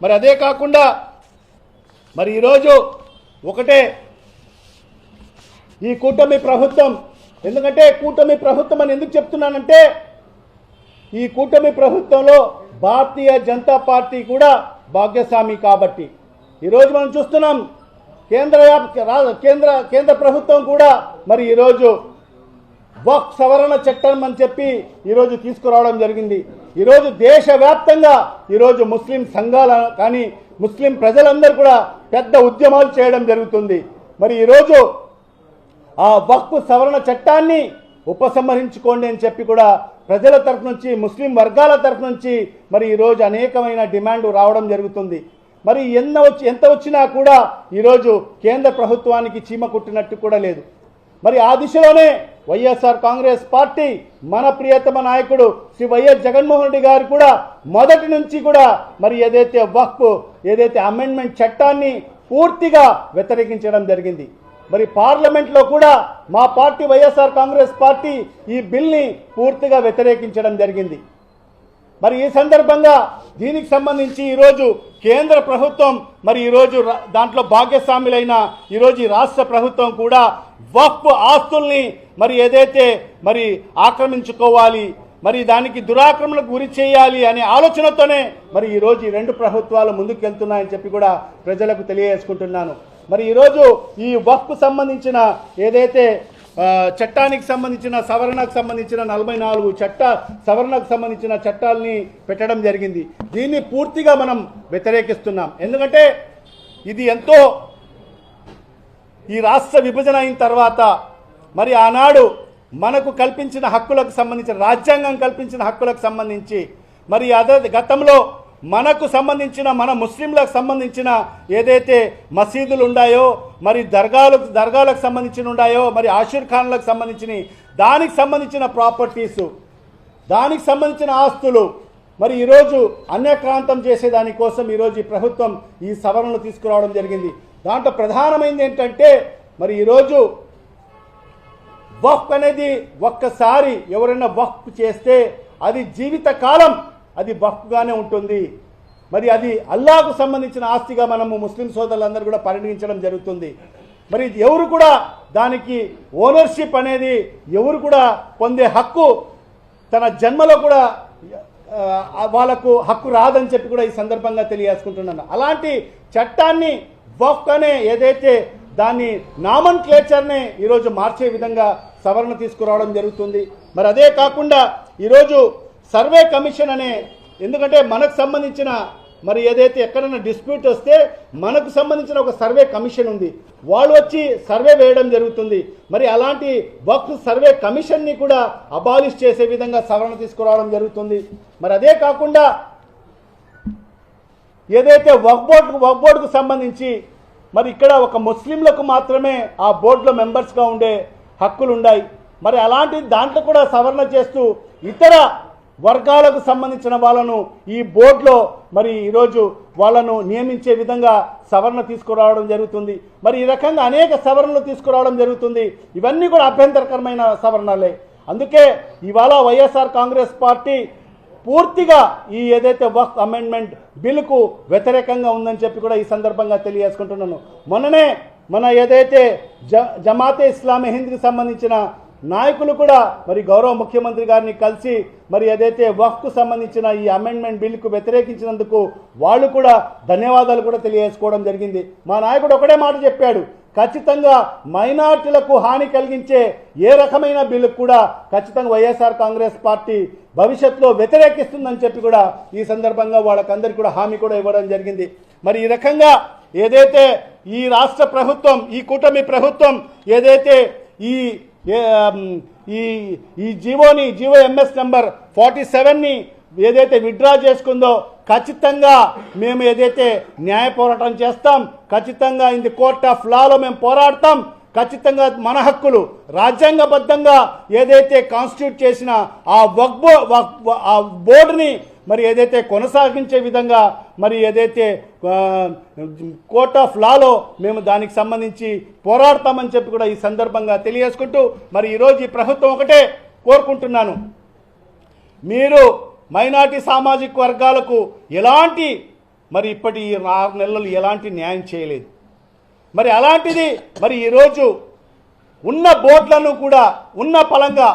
మరి అదే కాకుండా మరి ఈరోజు ఒకటే ఈ కూటమి ప్రభుత్వం, ఎందుకంటే కూటమి ప్రభుత్వం అని ఎందుకు చెప్తున్నానంటే ఈ కూటమి ప్రభుత్వంలో భారతీయ జనతా పార్టీ కూడా భాగ్యస్వామి కాబట్టి ఈరోజు మనం చూస్తున్నాం కేంద్ర ప్రభుత్వం కూడా మరి ఈరోజు వక్ఫ్ సవరణ చట్టం అని చెప్పి ఈరోజు తీసుకురావడం జరిగింది. ఈరోజు దేశవ్యాప్తంగా ఈరోజు ముస్లిం సంఘాల కానీ ముస్లిం ప్రజలందరూ కూడా పెద్ద ఉద్యమాలు చేయడం జరుగుతుంది. మరి ఈరోజు ఆ వక్ఫ్ సవరణ చట్టాన్ని ఉపసంహరించుకోండి అని చెప్పి కూడా ప్రజల తరఫు నుంచి ముస్లిం వర్గాల తరఫు నుంచి మరి ఈరోజు అనేకమైన డిమాండ్ రావడం జరుగుతుంది. మరి ఎంత వచ్చినా కూడా ఈరోజు కేంద్ర ప్రభుత్వానికి చీమ కుట్టినట్టు కూడా లేదు. మరి ఆ దిశలోనే వైఎస్ఆర్ కాంగ్రెస్ పార్టీ మన ప్రియతమ నాయకుడు శ్రీ వైఎస్ జగన్మోహన్ రెడ్డి గారు కూడా మొదటి నుంచి కూడా మరి ఏదైతే వక్ఫ్ అమెండ్మెంట్ చట్టాన్ని పూర్తిగా వ్యతిరేకించడం జరిగింది. మరి పార్లమెంట్లో కూడా మా పార్టీ వైఎస్ఆర్ కాంగ్రెస్ పార్టీ ఈ బిల్ని పూర్తిగా వ్యతిరేకించడం జరిగింది. మరి ఈ సందర్భంగా దీనికి సంబంధించి ఈరోజు కేంద్ర ప్రభుత్వం మరి ఈరోజు దాంట్లో భాగస్వాములైన ఈరోజు ఈ రాష్ట్ర ప్రభుత్వం కూడా వక్ఫ్ ఆస్తుల్ని మరి ఏదైతే మరి ఆక్రమించుకోవాలి, మరి దానికి దురాక్రమణకు గురి చేయాలి అనే ఆలోచనతోనే మరి ఈరోజు ఈ రెండు ప్రభుత్వాలు ముందుకెళ్తున్నాయని చెప్పి కూడా ప్రజలకు తెలియజేసుకుంటున్నాను. మరి ఈరోజు ఈ వక్ఫ్ సంబంధించిన ఏదైతే చట్టానికి సంబంధించిన సవరణకు సంబంధించిన 44 సవరణకు సంబంధించిన చట్టాలని పెట్టడం జరిగింది. దీన్ని పూర్తిగా మనం వ్యతిరేకిస్తున్నాం. ఎందుకంటే ఇది ఎంతో ఈ రాష్ట్ర విభజన అయిన తర్వాత మరి ఆనాడు మనకు కల్పించిన హక్కులకు సంబంధించిన రాజ్యాంగం కల్పించిన హక్కులకు సంబంధించి మరి గతంలో మనకు సంబంధించిన మన ముస్లింలకు సంబంధించిన ఏదైతే మసీదులు ఉన్నాయో మరి దర్గాలకు సంబంధించిన ఉన్నాయో మరి ఆషిర్ ఖాన్లకు సంబంధించిన దానికి సంబంధించిన ప్రాపర్టీసు దానికి సంబంధించిన ఆస్తులు మరి ఈరోజు అన్యక్రాంతం చేసేదానికోసం ఈరోజు ఈ ప్రభుత్వం ఈ సవరణలు తీసుకురావడం జరిగింది. దాంట్లో ప్రధానమైనది ఏంటంటే మరి ఈరోజు వక్ఫ్ అనేది ఒక్కసారి ఎవరైనా వక్ఫ్ చేస్తే అది జీవితకాలం అది వక్ఫ్గానే ఉంటుంది. మరి అది అల్లాహకు సంబంధించిన ఆస్తిగా మనము ముస్లిం సోదరులందరూ కూడా పరిగణించడం జరుగుతుంది. మరి ఎవరు కూడా దానికి ఓనర్షిప్ అనేది ఎవరు కూడా పొందే హక్కు తన జన్మలో కూడా వాళ్ళకు హక్కు రాదని చెప్పి కూడా ఈ సందర్భంగా తెలియజేసుకుంటున్నాను. అలాంటి చట్టాన్ని వక్ఫ్ అనే ఏదైతే దాన్ని నామన్క్లేచర్నే ఈరోజు మార్చే విధంగా సవరణ తీసుకురావడం జరుగుతుంది. మరి అదే కాకుండా ఈరోజు సర్వే కమిషన్ అనే, ఎందుకంటే మనకు సంబంధించిన మరి ఏదైతే ఎక్కడైనా డిస్ప్యూట్ వస్తే మనకు సంబంధించిన ఒక సర్వే కమిషన్ ఉంది, వాళ్ళు వచ్చి సర్వే వేయడం జరుగుతుంది. మరి అలాంటి వక్ఫ్ సర్వే కమిషన్ని కూడా అబాలిష్ చేసే విధంగా సవరణ తీసుకురావడం జరుగుతుంది. మరి అదే కాకుండా ఏదైతే వక్ఫ్ బోర్డుకు సంబంధించి మరి ఇక్కడ ఒక ముస్లింలకు మాత్రమే ఆ బోర్డులో మెంబర్స్గా ఉండే హక్కులు ఉన్నాయి. మరి అలాంటి దాంట్లో కూడా సవరణ చేస్తూ ఇతర వర్గాలకు సంబంధించిన వాళ్ళను ఈ బోర్డులో మరి ఈరోజు వాళ్ళను నియమించే విధంగా సవరణ తీసుకురావడం జరుగుతుంది. మరి ఈ రకంగా అనేక సవరణలు తీసుకురావడం జరుగుతుంది. ఇవన్నీ కూడా అభ్యంతరకరమైన సవరణలే. అందుకే ఇవాళ వైఎస్ఆర్ కాంగ్రెస్ పార్టీ పూర్తిగా ఈ ఏదైతే వక్ఫ్ అమెండ్మెంట్ బిల్లుకు వ్యతిరేకంగా ఉందని చెప్పి కూడా ఈ సందర్భంగా తెలియజేసుకుంటున్నాను. మొన్ననే మన ఏదైతే జమాతే ఇస్లామీ హింద్కి సంబంధించిన నాయకులు కూడా మరి గౌరవ ముఖ్యమంత్రి గారిని కలిసి మరి ఏదైతే వక్ఫ్కు సంబంధించిన ఈ అమెండ్మెంట్ బిల్లుకు వ్యతిరేకించినందుకు వాళ్ళు కూడా ధన్యవాదాలు కూడా తెలియజేసుకోవడం జరిగింది. మా నాయకుడు ఒకటే మాట చెప్పాడు, ఖచ్చితంగా మైనార్టీలకు హాని కలిగించే ఏ రకమైన బిల్లుకు కూడా ఖచ్చితంగా వైఎస్ఆర్ కాంగ్రెస్ పార్టీ భవిష్యత్తులో వ్యతిరేకిస్తుందని చెప్పి కూడా ఈ సందర్భంగా వాళ్ళకందరికీ కూడా హామీ కూడా ఇవ్వడం జరిగింది. మరి ఈ రకంగా ఏదైతే ఈ రాష్ట్ర ప్రభుత్వం ఈ కూటమి ప్రభుత్వం ఏదైతే ఈ జీవో ఎంఎస్ నెంబర్ 47ని ఏదైతే విత్డ్రా చేసుకుందో ఖచ్చితంగా మేము ఏదైతే న్యాయ పోరాటం చేస్తాం, ఖచ్చితంగా ఇన్ ది కోర్ట్ ఆఫ్ లాలో మేము పోరాడతాం. ఖచ్చితంగా మన హక్కులు రాజ్యాంగబద్ధంగా ఏదైతే కాన్స్టిట్యూట్ చేసిన ఆ బోర్డుని మరి ఏదైతే కొనసాగించే విధంగా మరి ఏదైతే కోర్ట్ ఆఫ్ లాలో మేము దానికి సంబంధించి పోరాడతామని చెప్పి కూడా ఈ సందర్భంగా తెలియజేసుకుంటూ మరి ఈరోజు ఈ ప్రభుత్వం ఒకటే కోరుకుంటున్నాను, మీరు మైనార్టీ సామాజిక వర్గాలకు ఎలాంటి మరి ఇప్పటి ఈ 6 నెలలు ఎలాంటి న్యాయం చేయలేదు. మరి అలాంటిది మరి ఈరోజు ఉన్న బోర్డులను కూడా ఉన్న పలంగా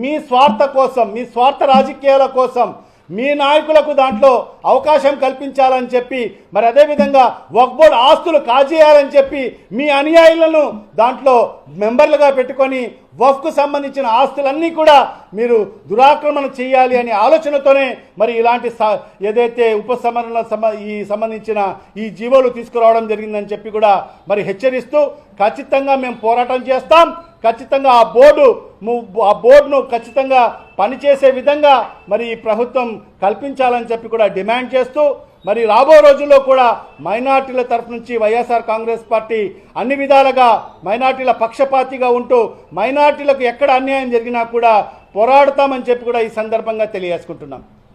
మీ స్వార్థ కోసం, మీ స్వార్థ రాజకీయాల కోసం, మీ నాయకులకు దాంట్లో అవకాశం కల్పించాలని చెప్పి, మరి అదేవిధంగా వక్ఫ్ బోర్డు ఆస్తులు కాజేయాలని చెప్పి మీ అనుయాయులను దాంట్లో మెంబర్లుగా పెట్టుకొని వక్ఫ్కు సంబంధించిన ఆస్తులన్నీ కూడా మీరు దురాక్రమణ చేయాలి అనే ఆలోచనతోనే మరి ఇలాంటి ఏదైతే ఉపసంహరణ సంబంధించిన ఈ జీవోలు తీసుకురావడం జరిగిందని చెప్పి కూడా మరి హెచ్చరిస్తూ ఖచ్చితంగా మేము పోరాటం చేస్తాం. ఖచ్చితంగా ఆ బోర్డును ఖచ్చితంగా పనిచేసే విధంగా మరి ఈ ప్రభుత్వం కల్పించాలని చెప్పి కూడా డిమాండ్ చేస్తూ, మరి రాబో రోజుల్లో కూడా మైనార్టీల తరఫు నుంచి వైఎస్ఆర్ కాంగ్రెస్ పార్టీ అన్ని విధాలుగా మైనార్టీల పక్షపాతిగా ఉంటూ మైనార్టీలకు ఎక్కడ అన్యాయం జరిగినా కూడా పోరాడతామని చెప్పి కూడా ఈ సందర్భంగా తెలియజేసుకుంటున్నాం.